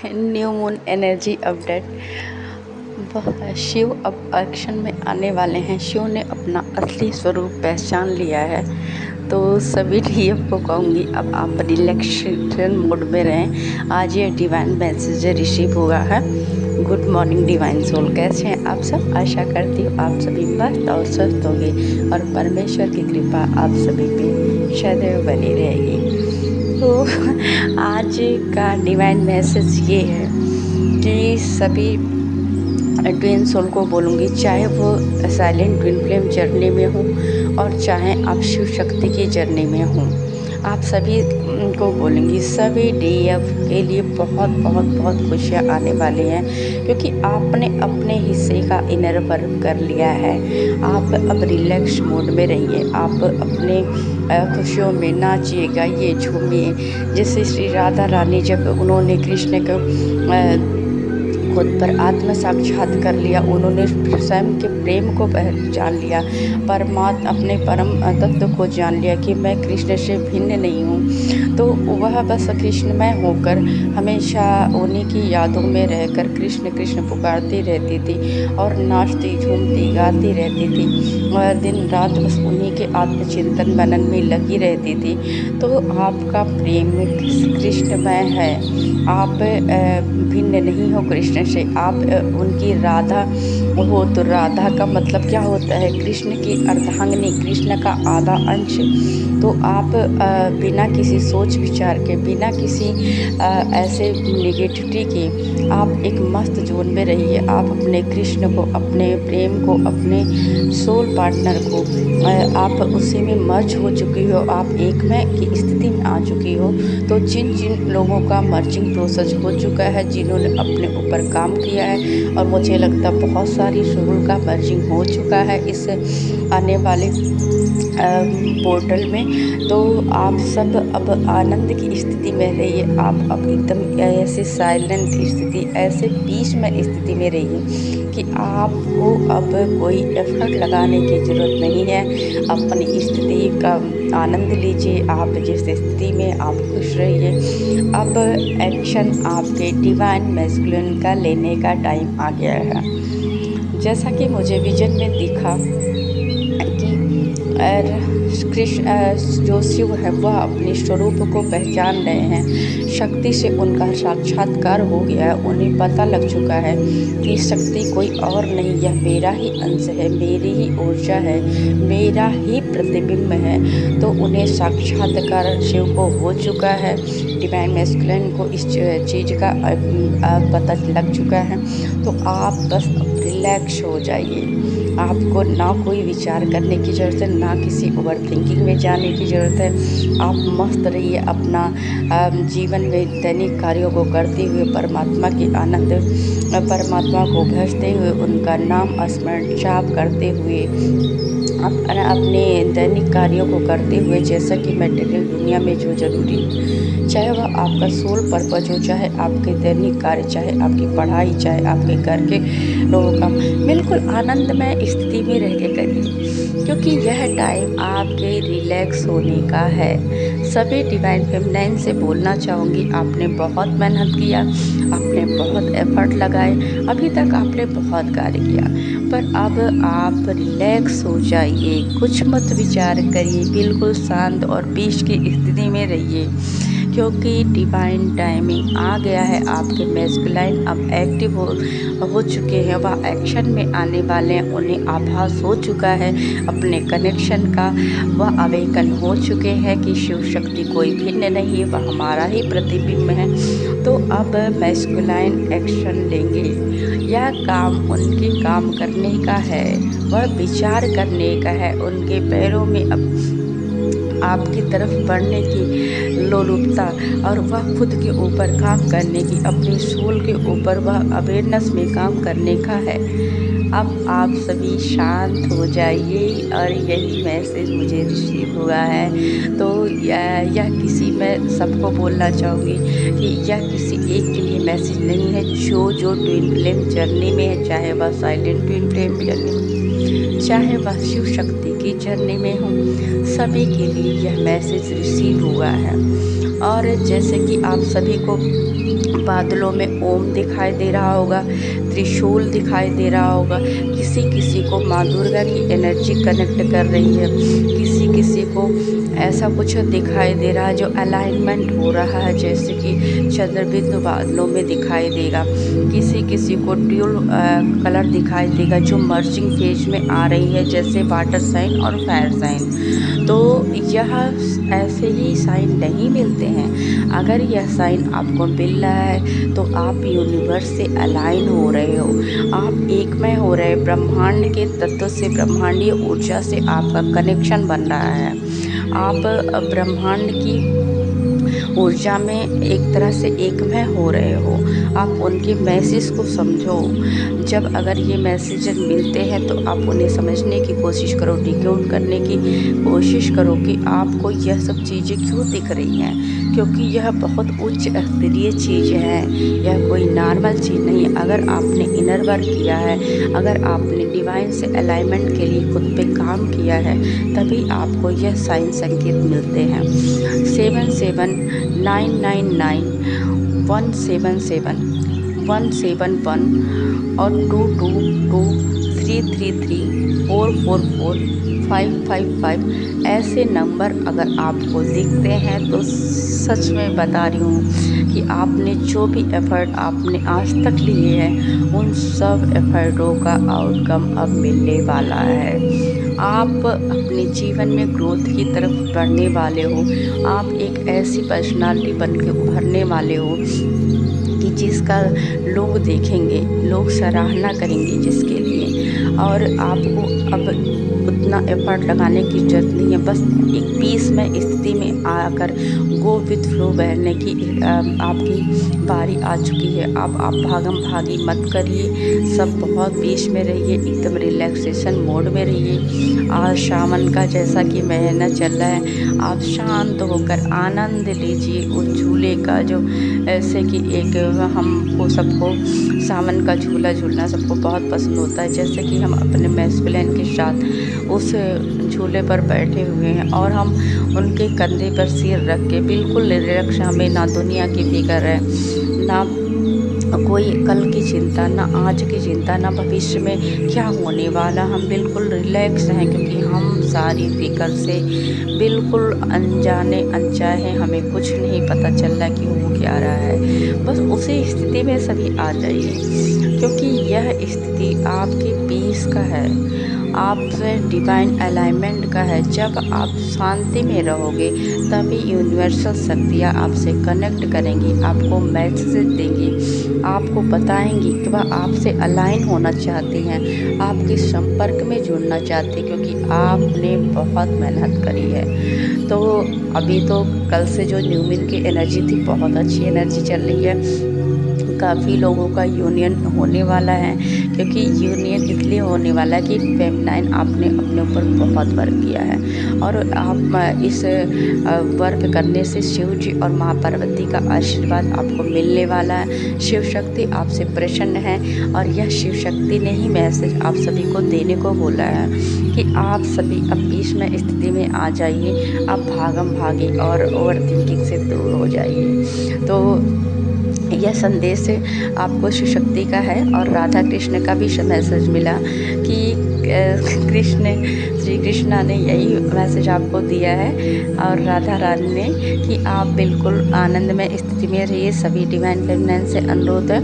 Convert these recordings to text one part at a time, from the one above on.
New moon energy update. वह शिव अब action में आने वाले हैं। शिव ने अपना असली स्वरूप पहचान लिया है। तो सभी डीएफ को कहूँगी अब आप रिलैक्सेशन मोड में रहें। आज ये डिवाइन मैसेज रिसीव हुआ है। गुड मॉर्निंग डिवाइन सोल, कैसे हैं आप सब? आशा करती हूँ आप सभी मस्त और स्वस्थ होंगे और परमेश्वर की कृपा आप सभी पे सदैव बनी रहेगी। तो आज का डिवाइन मैसेज ये है कि सभी ट्विन सोल को बोलूँगी, चाहे वो साइलेंट ट्विन फ्लेम जर्नी में हो और चाहे आप शिव शक्ति की जर्नी में हो, आप सभी को बोलूँगी सभी डीएफ के लिए बहुत बहुत बहुत खुशियाँ आने वाली हैं, क्योंकि आपने अपने हिस्से का इनर वर्क कर लिया है। आप अब रिलैक्स मोड में रहिए। आप अपने खुशियों में नाचिए, गाइए, झूमिए। जैसे श्री राधा रानी जब उन्होंने कृष्ण को खुद पर आत्म साक्षात कर लिया, उन्होंने स्वयं के प्रेम को पहचान लिया, परमात्मा अपने परम तत्व को जान लिया कि मैं कृष्ण से भिन्न नहीं हूँ। तो वह बस कृष्णमय होकर हमेशा उन्हीं की यादों में रहकर कृष्ण कृष्ण पुकारती रहती थी और नाचती झूमती गाती रहती थी और दिन रात बस उन्हीं के आत्मचिंतन मनन में लगी रहती थी। तो आपका प्रेम कृष्णमय है। आप भिन्न नहीं हो कृष्ण से, आप उनकी राधा हो। तो राधा का मतलब क्या होता है? कृष्ण की अर्धांगिनी, कृष्ण का आधा अंश। तो आप बिना किसी सोच विचार के, बिना किसी ऐसे निगेटिविटी के आप एक मस्त जोन में रहिए। आप अपने कृष्ण को, अपने प्रेम को, अपने सोल पार्टनर को आप उसी में मर्ज हो चुकी हो, आप एक में की स्थिति में आ चुकी हो। तो जिन जिन लोगों का मर्जिंग प्रोसेस हो चुका है, जिन्होंने अपने ऊपर काम किया है, और मुझे लगता है बहुत सारी सोल का मर्जिंग हो चुका है इस आने वाले पोर्टल में, तो आप सब अब आनंद की स्थिति में रहिए। आप अब एकदम ऐसे साइलेंट स्थिति, ऐसे पीस में स्थिति में रहिए कि आपको अब कोई एफर्ट लगाने की ज़रूरत नहीं है। अपनी स्थिति का आनंद लीजिए। आप जिस स्थिति में आप खुश रहिए। अब एक्शन आपके डिवाइन मैस्कुलिन का लेने का टाइम आ गया है। जैसा कि मुझे विजन में दिखा कि कृष्ण जो शिव है वह अपने स्वरूप को पहचान रहे हैं। शक्ति से उनका साक्षात्कार हो गया है। उन्हें पता लग चुका है कि शक्ति कोई और नहीं, यह मेरा ही अंश है, मेरी ही ऊर्जा है, मेरा ही प्रतिबिंब है। तो उन्हें साक्षात्कार शिव को हो चुका है। डिवाइन मैस्कुलिन को इस चीज़ का पता लग चुका है। तो आप बस रिलैक्स हो जाइए। आपको ना कोई विचार करने की ज़रूरत है, ना किसी ओवर थिंकिंग में जाने की ज़रूरत है। आप मस्त रहिए अपना जीवन में दैनिक कार्यों को करते हुए, परमात्मा के आनंद, परमात्मा को भजते हुए, उनका नाम स्मरण जाप करते हुए, अपने दैनिक कार्यों को करते हुए, जैसा कि मटेरियल दुनिया में जो ज़रूरी है, चाहे वह आपका सोल पर्पज हो, चाहे आपके दैनिक कार्य, चाहे आपकी पढ़ाई, चाहे आपके घर के लोगों का, बिल्कुल आनंदमय स्थिति में रह के करिए, क्योंकि यह टाइम आपके रिलैक्स होने का है। सभी डिवाइन फेमिनाइन से बोलना चाहूँगी, आपने बहुत मेहनत किया, आपने बहुत एफर्ट लगाए, अभी तक आपने बहुत कार्य किया, पर अब आप रिलैक्स हो जाइए। कुछ मत विचार करिए, बिल्कुल शांत और पीस की स्थिति में रहिए, क्योंकि डिवाइन टाइमिंग आ गया है। आपके मैस्कुलाइन अब एक्टिव हो चुके हैं, वह एक्शन में आने वाले हैं। उन्हें आभास हो चुका है अपने कनेक्शन का, वह अवेकन हो चुके हैं कि शिव शक्ति कोई भिन्न नहीं है, वह हमारा ही प्रतिबिंब है। तो अब मैस्कुलाइन एक्शन लेंगे। यह काम उनके काम करने का है, वह विचार करने का है। उनके पैरों में अब आपकी तरफ बढ़ने की लोलुपता और वह खुद के ऊपर काम करने की, अपनी सोल के ऊपर वह अवेयरनेस में काम करने का है। अब आप सभी शांत हो जाइए, और यही मैसेज मुझे रिसीव हुआ है। तो यह किसी, मैं सबको बोलना चाहूँगी कि यह किसी एक के लिए मैसेज नहीं है। जो ट्विन फ्लेम जर्नी में है, चाहे वह साइलेंट ट्विन फ्लेम जर्नी में, चाहे वह शिव शक्ति की जर्नी में हूँ, सभी के लिए यह मैसेज रिसीव हुआ है। और जैसे कि आप सभी को बादलों में ओम दिखाई दे रहा होगा, त्रिशूल दिखाई दे रहा होगा, किसी किसी को माँ दुर्गा की एनर्जी कनेक्ट कर रही है, किसी किसी को ऐसा कुछ दिखाई दे रहा है जो अलाइनमेंट हो रहा है, जैसे कि चंद्रबिंदु बादलों में दिखाई देगा, किसी किसी को ड्यूल कलर दिखाई देगा जो मर्जिंग फेज में आ रही है, जैसे वाटर साइन और फायर साइन। तो यह ऐसे ही साइन नहीं मिलते हैं। अगर यह साइन आपको मिल रहा है तो आप यूनिवर्स से अलाइन हो रहे हो, आप एकमय हो रहे, ब्रह्मांड के तत्व से, ब्रह्मांडीय ऊर्जा से आपका कनेक्शन बन रहा है। आप ब्रह्मांड की ऊर्जा में एक तरह से एकमय हो रहे हो। आप उनके मैसेज को समझो। जब अगर ये मैसेज मिलते हैं तो आप उन्हें समझने की कोशिश करो, डिकोड करने की कोशिश करो कि आपको यह सब चीज़ें क्यों दिख रही हैं, क्योंकि यह बहुत उच्च स्तरीय चीज़ है, यह कोई नॉर्मल चीज़ नहीं। अगर आपने इनर वर्क किया है, अगर आपने डिवाइन से अलाइनमेंट के लिए खुद पे काम किया है, तभी आपको यह साइन संकेत मिलते हैं। 7799177117 और 222333444555 ऐसे नंबर अगर आपको दिखते हैं तो सच में बता रही हूँ कि आपने जो भी एफ़र्ट आपने आज तक लिए हैं, उन सब एफ़र्टों का आउटकम अब मिलने वाला है। आप अपने जीवन में ग्रोथ की तरफ बढ़ने वाले हो। आप एक ऐसी पर्सनालिटी बन के उभरने वाले हो कि जिसका लोग देखेंगे, लोग सराहना करेंगे जिसके लिए। और आपको अब उतना एफर्ट लगाने की ज़रूरत नहीं है, बस एक पीस में स्थिति में आकर गो विथ फ्लो बहने की आपकी बारी आ चुकी है। अब आप भागम भागी मत करिए, सब बहुत पीस में रहिए, एकदम रिलैक्सेशन मोड में रहिए। आज सावन का जैसा कि महीना चल रहा है, आप शांत होकर आनंद लीजिए उस झूले का, जो ऐसे कि एक हमको सबको सावन का झूला झूलना सबको बहुत पसंद होता है। जैसे कि हम अपने मैस्कुलिन के साथ उस झूले पर बैठे हुए हैं और हम उनके कंधे पर सिर रख के बिल्कुल रिलैक्स, हमें ना दुनिया की फिक्र है, ना कोई कल की चिंता, ना आज की चिंता, ना भविष्य में क्या होने वाला। हम बिल्कुल रिलैक्स हैं क्योंकि हम सारी फिक्र से बिल्कुल अनजाने अनचाहे, हमें कुछ नहीं पता चल रहा कि हो क्या रहा है। बस उसी स्थिति में सभी आ जाइए, क्योंकि यह स्थिति आपकी पीस का है, आपसे डिवाइन अलाइनमेंट का है। जब आप शांति में रहोगे तभी यूनिवर्सल शक्तियाँ आपसे कनेक्ट करेंगी, आपको मैसेज देंगी, आपको बताएंगी कि वह आपसे अलाइन होना चाहती हैं, आपके संपर्क में जुड़ना चाहती हैं, क्योंकि आपने बहुत मेहनत करी है। तो अभी तो कल से जो न्यू मून की एनर्जी थी, बहुत अच्छी एनर्जी चल रही है। काफ़ी लोगों का यूनियन होने वाला है, क्योंकि यूनियन इसलिए होने वाला है कि फेमिनाइन आपने अपने ऊपर बहुत वर्क किया है और आप इस वर्क करने से शिव जी और माँ पार्वती का आशीर्वाद आपको मिलने वाला है। शिव शक्ति आपसे प्रसन्न है और यह शिव शक्ति ने ही मैसेज आप सभी को देने को बोला है कि आप सभी अब बीच में स्थिति में आ जाइए, आप भागम भागी और ओवर थिंकिंग से दूर हो जाइए। तो यह संदेश आपको शिव शक्ति का है और राधा कृष्ण का भी मैसेज मिला कि श्री कृष्णा ने यही मैसेज आपको दिया है और राधा रानी ने कि आप बिल्कुल आनंदमय स्थिति में रहिए। सभी डिवाइन फेमिनाइन से अनुरोध है,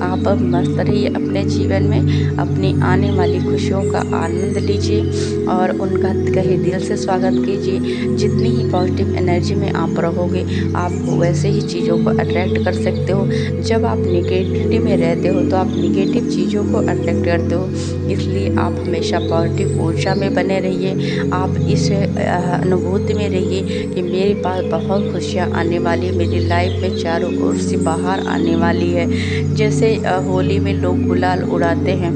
आप मस्त रहिए अपने जीवन में, अपनी आने वाली खुशियों का आनंद लीजिए और उनका कहे दिल से स्वागत कीजिए। जितनी ही पॉजिटिव एनर्जी में आप रहोगे, आप वैसे ही चीज़ों को अट्रैक्ट कर सकते हो। जब आप निगेटिविटी में रहते हो तो आप निगेटिव चीज़ों को अट्रैक्ट करते हो, इसलिए आप हमेशा पॉजिटिव ऊर्जा में बने रहिए। आप इस अनुभूति में रहिए कि मेरे पास बहुत खुशियाँ आने वाली, मेरी लाइफ में चारों ओर से बाहर आने वाली है। जैसे होली में लोग गुलाल उड़ाते हैं,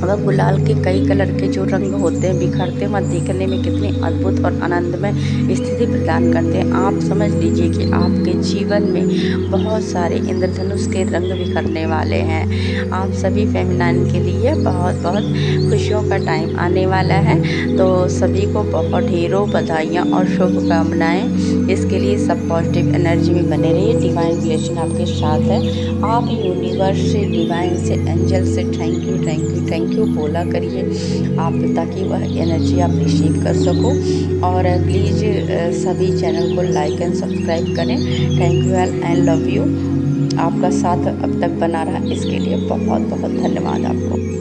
वह गुलाल के कई कलर के जो रंग होते हैं बिखरते हुए देखने में कितनी अद्भुत और आनंदमय स्थिति प्रदान करते हैं। आप समझ लीजिए कि आपके जीवन में बहुत सारे इंद्रधनुष के रंग बिखरने वाले हैं। आप सभी फेमिनाइन के लिए बहुत बहुत खुशियों का टाइम आने वाला है। तो सभी को बहुत ढेरों बधाइयाँ और शुभकामनाएं। इसके लिए सब पॉजिटिव एनर्जी में बने रहिए। डिवाइन ब्लेसिंग आपके साथ है। आप यूनिवर्स से, डिवाइन से, एंजल से thank you thank you thank you बोला करिए आप, ताकि वह एनर्जी आप रिसीव कर सको। और प्लीज़ सभी चैनल को लाइक एंड सब्सक्राइब करें। Thank you and love you. आपका साथ अब तक बना रहा, इसके लिए बहुत बहुत धन्यवाद आपको।